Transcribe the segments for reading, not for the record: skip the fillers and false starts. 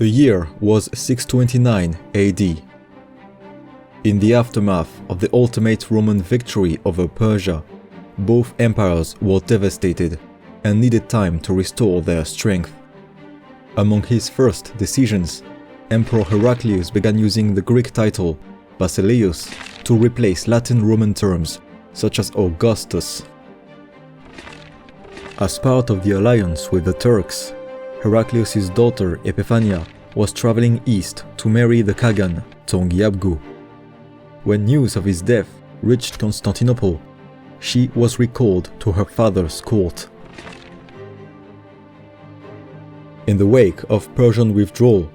The year was 629 AD. In the aftermath of the ultimate Roman victory over Persia, both empires were devastated and needed time to restore their strength. Among his first decisions, Emperor Heraclius began using the Greek title Basileus to replace Latin Roman terms such as Augustus. As part of the alliance with the Turks, Heraclius' daughter Epiphania was traveling east to marry the Khagan Tongyabgu. When news of his death reached Constantinople, she was recalled to her father's court. In the wake of Persian withdrawal,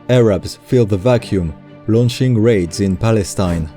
Arabs filled the vacuum, launching raids in Palestine.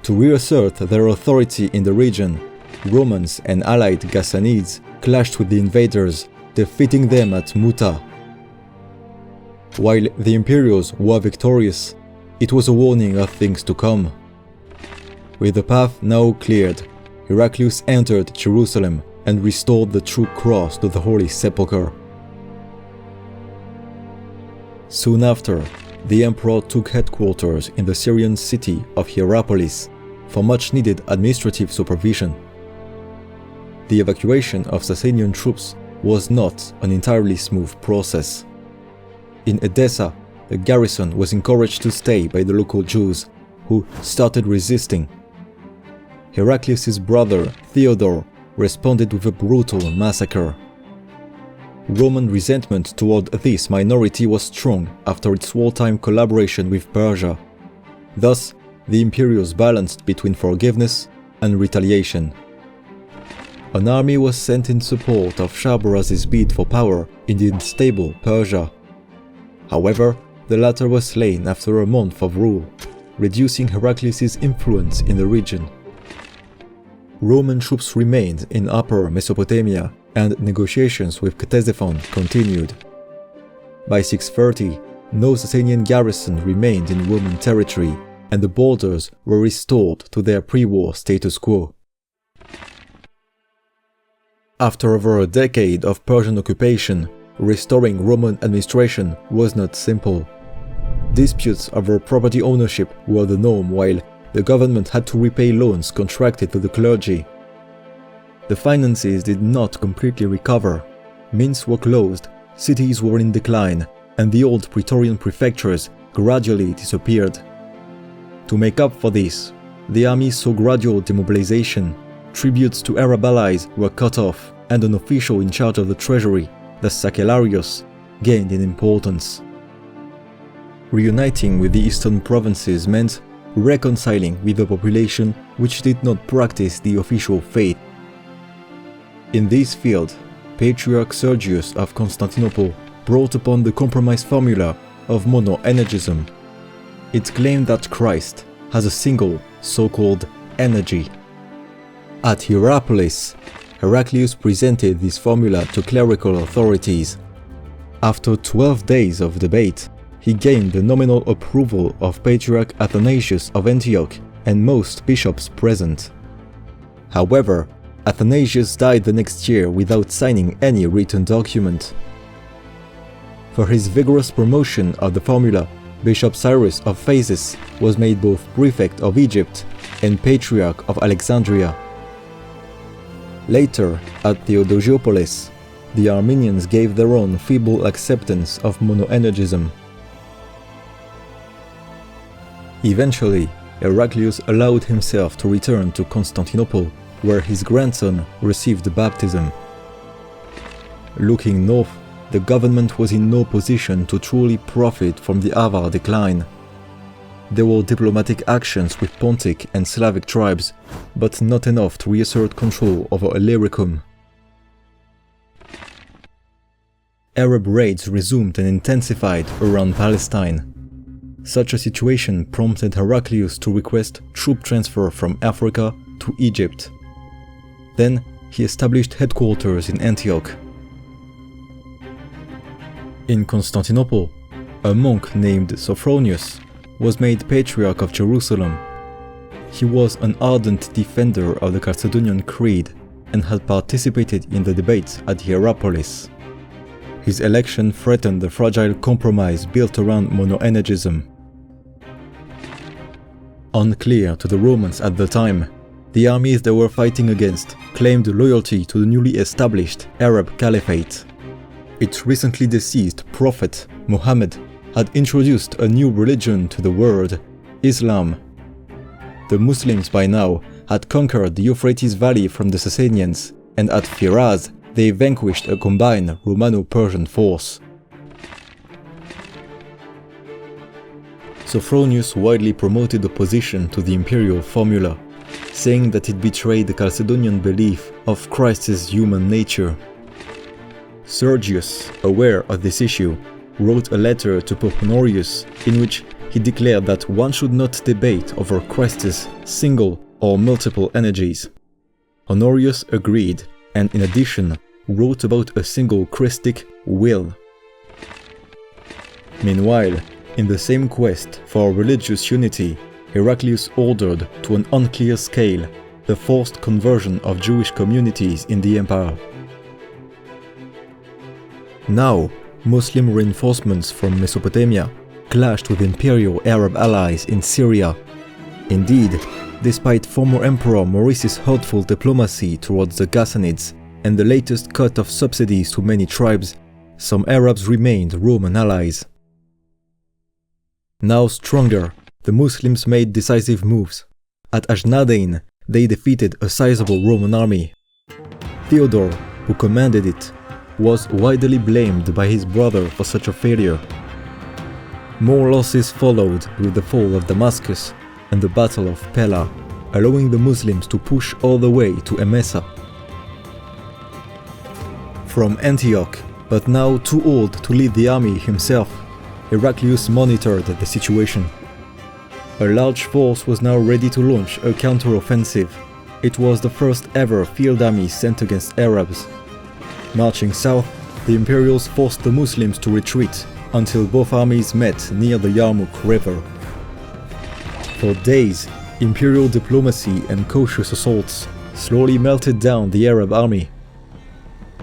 To reassert their authority in the region, Romans and allied Ghassanids clashed with the invaders, defeating them at Muta. While the Imperials were victorious, it was a warning of things to come. With the path now cleared, Heraclius entered Jerusalem and restored the true cross to the Holy Sepulchre. Soon after, the emperor took headquarters in the Syrian city of Hierapolis for much-needed administrative supervision. The evacuation of Sasanian troops was not an entirely smooth process. In Edessa, the garrison was encouraged to stay by the local Jews, who started resisting. Heraclius' brother Theodore responded with a brutal massacre. Roman resentment toward this minority was strong after its wartime collaboration with Persia. Thus, the Imperials balanced between forgiveness and retaliation. An army was sent in support of Shahrbaraz's bid for power in the unstable Persia. However, the latter was slain after a month of rule, reducing Heraclius' influence in the region. Roman troops remained in Upper Mesopotamia, and negotiations with Ctesiphon continued. By 630, no Sasanian garrison remained in Roman territory, and the borders were restored to their pre-war status quo. After over a decade of Persian occupation, restoring Roman administration was not simple. Disputes over property ownership were the norm, while the government had to repay loans contracted to the clergy. The finances did not completely recover. Mints were closed, cities were in decline, and the old Praetorian prefectures gradually disappeared. To make up for this, the army saw gradual demobilization, tributes to Arab allies were cut off, and an official in charge of the treasury, the Sacellarius, gained in importance. Reuniting with the eastern provinces meant reconciling with a population which did not practice the official faith. In this field, Patriarch Sergius of Constantinople brought upon the compromise formula of monoenergism. It claimed that Christ has a single, so-called energy. At Hierapolis, Heraclius presented this formula to clerical authorities. After 12 days of debate, he gained the nominal approval of Patriarch Athanasius of Antioch and most bishops present. However, Athanasius died the next year without signing any written document. For his vigorous promotion of the formula, Bishop Cyrus of Phasis was made both prefect of Egypt and Patriarch of Alexandria. Later, at Theodosiopolis, the Armenians gave their own feeble acceptance of monoenergism. Eventually, Heraclius allowed himself to return to Constantinople, where his grandson received baptism. Looking north, the government was in no position to truly profit from the Avar decline. There were diplomatic actions with Pontic and Slavic tribes, but not enough to reassert control over Illyricum. Arab raids resumed and intensified around Palestine. Such a situation prompted Heraclius to request troop transfer from Africa to Egypt. Then he established headquarters in Antioch. In Constantinople, a monk named Sophronius was made Patriarch of Jerusalem. He was an ardent defender of the Chalcedonian Creed and had participated in the debates at Hierapolis. His election threatened the fragile compromise built around monoenergism. Unclear to the Romans at the time, the armies they were fighting against claimed loyalty to the newly established Arab Caliphate. Its recently deceased prophet, Muhammad, had introduced a new religion to the world, Islam. The Muslims by now had conquered the Euphrates Valley from the Sasanians, and at Firaz they vanquished a combined Romano-Persian force. Sophronius widely promoted opposition to the imperial formula, saying that it betrayed the Chalcedonian belief of Christ's human nature. Sergius, aware of this issue, wrote a letter to Pope Honorius in which he declared that one should not debate over Christ's single or multiple energies. Honorius agreed, and in addition wrote about a single Christic will. Meanwhile, in the same quest for religious unity, Heraclius ordered, to an unclear scale, the forced conversion of Jewish communities in the empire. Now, Muslim reinforcements from Mesopotamia clashed with imperial Arab allies in Syria. Indeed, despite former Emperor Maurice's hurtful diplomacy towards the Ghassanids and the latest cut of subsidies to many tribes, some Arabs remained Roman allies. Now stronger, the Muslims made decisive moves. At Ajnadain, they defeated a sizable Roman army. Theodore, who commanded it, was widely blamed by his brother for such a failure. More losses followed with the fall of Damascus and the Battle of Pella, allowing the Muslims to push all the way to Emesa. From Antioch, but now too old to lead the army himself, Heraclius monitored the situation. A large force was now ready to launch a counter-offensive. It was the first ever field army sent against Arabs. Marching south, the Imperials forced the Muslims to retreat until both armies met near the Yarmuk River. For days, Imperial diplomacy and cautious assaults slowly melted down the Arab army.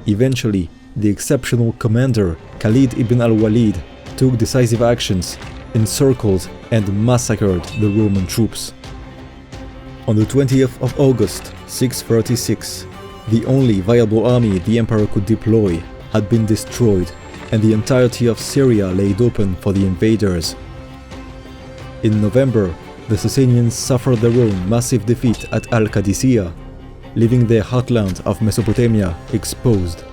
Eventually, the exceptional commander Khalid ibn al-Walid took decisive actions, encircled and massacred the Roman troops. On the 20th of August, 636, the only viable army the emperor could deploy had been destroyed, and the entirety of Syria laid open for the invaders. In November, the Sasanians suffered their own massive defeat at Al-Qadisiyah, leaving their heartland of Mesopotamia exposed.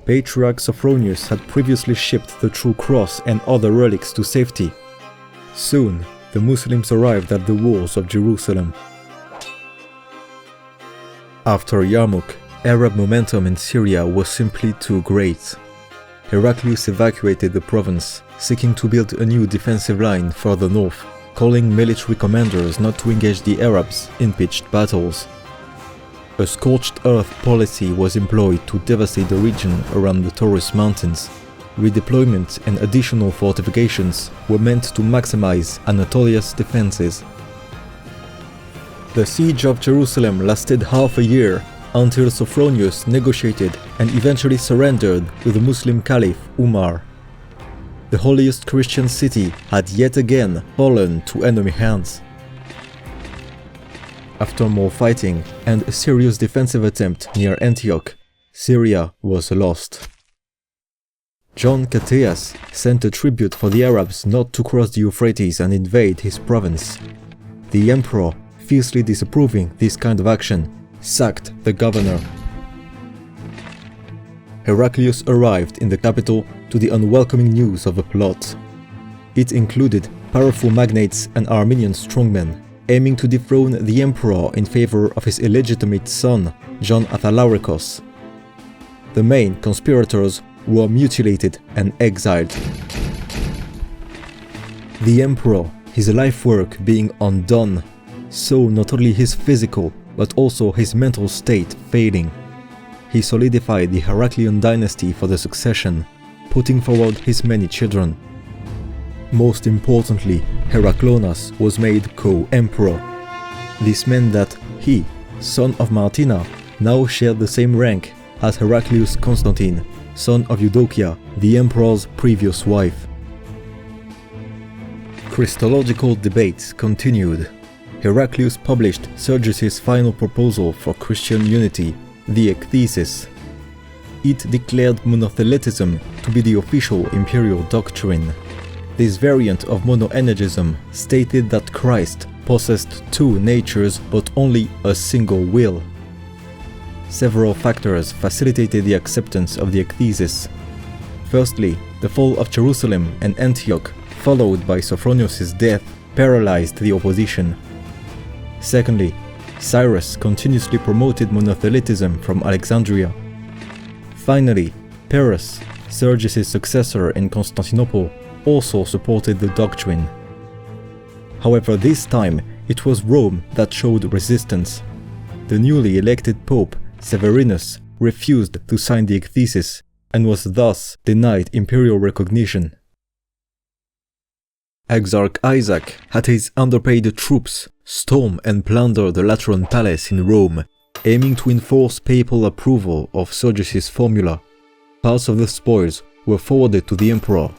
Patriarch Sophronius had previously shipped the True Cross and other relics to safety. Soon, the Muslims arrived at the walls of Jerusalem. After Yarmuk, Arab momentum in Syria was simply too great. Heraclius evacuated the province, seeking to build a new defensive line further north, calling military commanders not to engage the Arabs in pitched battles. A scorched earth policy was employed to devastate the region around the Taurus Mountains. Redeployment and additional fortifications were meant to maximize Anatolia's defenses. The siege of Jerusalem lasted half a year, until Sophronius negotiated and eventually surrendered with the Muslim Caliph Umar. The holiest Christian city had yet again fallen to enemy hands. After more fighting and a serious defensive attempt near Antioch, Syria was lost. John Cateas sent a tribute for the Arabs not to cross the Euphrates and invade his province. The emperor, fiercely disapproving this kind of action, sacked the governor. Heraclius arrived in the capital to the unwelcoming news of a plot. It included powerful magnates and Armenian strongmen, aiming to dethrone the emperor in favor of his illegitimate son, John Athalarichos. The main conspirators were mutilated and exiled. The emperor, his life work being undone, saw not only his physical but also his mental state fading. He solidified the Heraclian dynasty for the succession, putting forward his many children. Most importantly, Heraclonas was made co-emperor. This meant that he, son of Martina, now shared the same rank as Heraclius Constantine, son of Eudokia, the emperor's previous wife. Christological debates continued. Heraclius published Sergius's final proposal for Christian unity, the Ekthesis. It declared monotheletism to be the official imperial doctrine. This variant of monoenergism stated that Christ possessed two natures but only a single will. Several factors facilitated the acceptance of the Ekthesis. Firstly, the fall of Jerusalem and Antioch, followed by Sophronius' death, paralyzed the opposition. Secondly, Cyrus continuously promoted monothelitism from Alexandria. Finally, Pyrrhus, Sergius' successor in Constantinople, also supported the doctrine. However, this time it was Rome that showed resistance. The newly elected Pope, Severinus, refused to sign the Ekthesis and was thus denied imperial recognition. Exarch Isaac had his underpaid troops storm and plunder the Lateran Palace in Rome, aiming to enforce papal approval of Sergius' formula. Parts of the spoils were forwarded to the emperor.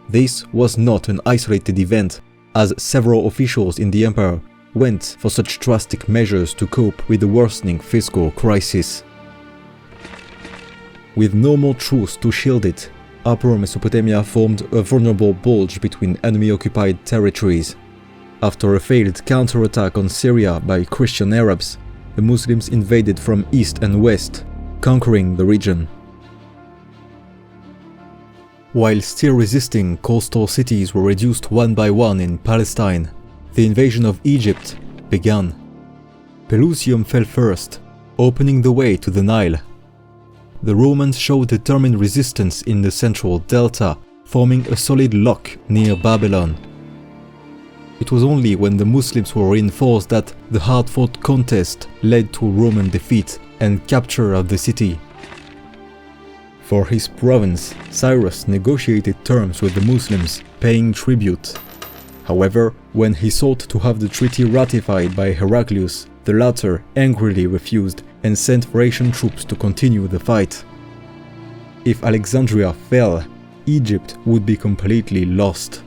This was not an isolated event, as several officials in the empire went for such drastic measures to cope with the worsening fiscal crisis. With no more truce to shield it, Upper Mesopotamia formed a vulnerable bulge between enemy-occupied territories. After a failed counterattack on Syria by Christian Arabs, the Muslims invaded from east and west, conquering the region. While still resisting, coastal cities were reduced one by one in Palestine. The invasion of Egypt began. Pelusium fell first, opening the way to the Nile. The Romans showed determined resistance in the central delta, forming a solid lock near Babylon. It was only when the Muslims were reinforced that the hard-fought contest led to Roman defeat and capture of the city. For his province, Cyrus negotiated terms with the Muslims, paying tribute. However, when he sought to have the treaty ratified by Heraclius, the latter angrily refused and sent Thracian troops to continue the fight. If Alexandria fell, Egypt would be completely lost.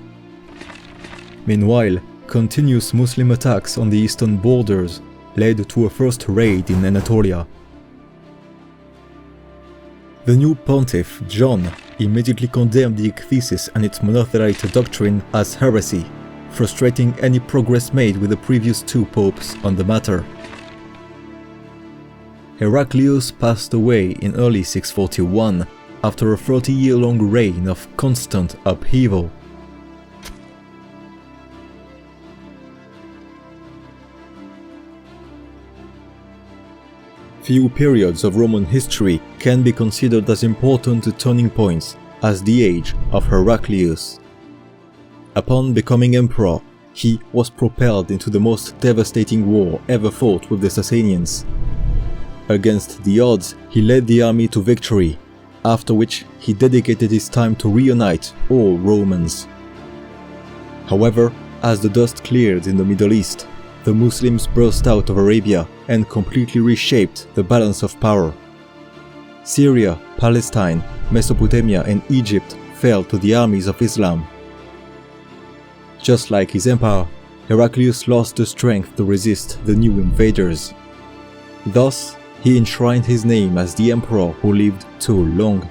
Meanwhile, continuous Muslim attacks on the eastern borders led to a first raid in Anatolia. The new pontiff, John, immediately condemned the Ekthesis and its monothelite doctrine as heresy, frustrating any progress made with the previous two popes on the matter. Heraclius passed away in early 641 after a 30-year-long reign of constant upheaval. Few periods of Roman history can be considered as important turning points as the age of Heraclius. Upon becoming emperor, he was propelled into the most devastating war ever fought with the Sasanians. Against the odds, he led the army to victory, after which he dedicated his time to reunite all Romans. However, as the dust cleared in the Middle East, the Muslims burst out of Arabia and completely reshaped the balance of power. Syria, Palestine, Mesopotamia and Egypt fell to the armies of Islam. Just like his empire, Heraclius lost the strength to resist the new invaders. Thus, he enshrined his name as the emperor who lived too long.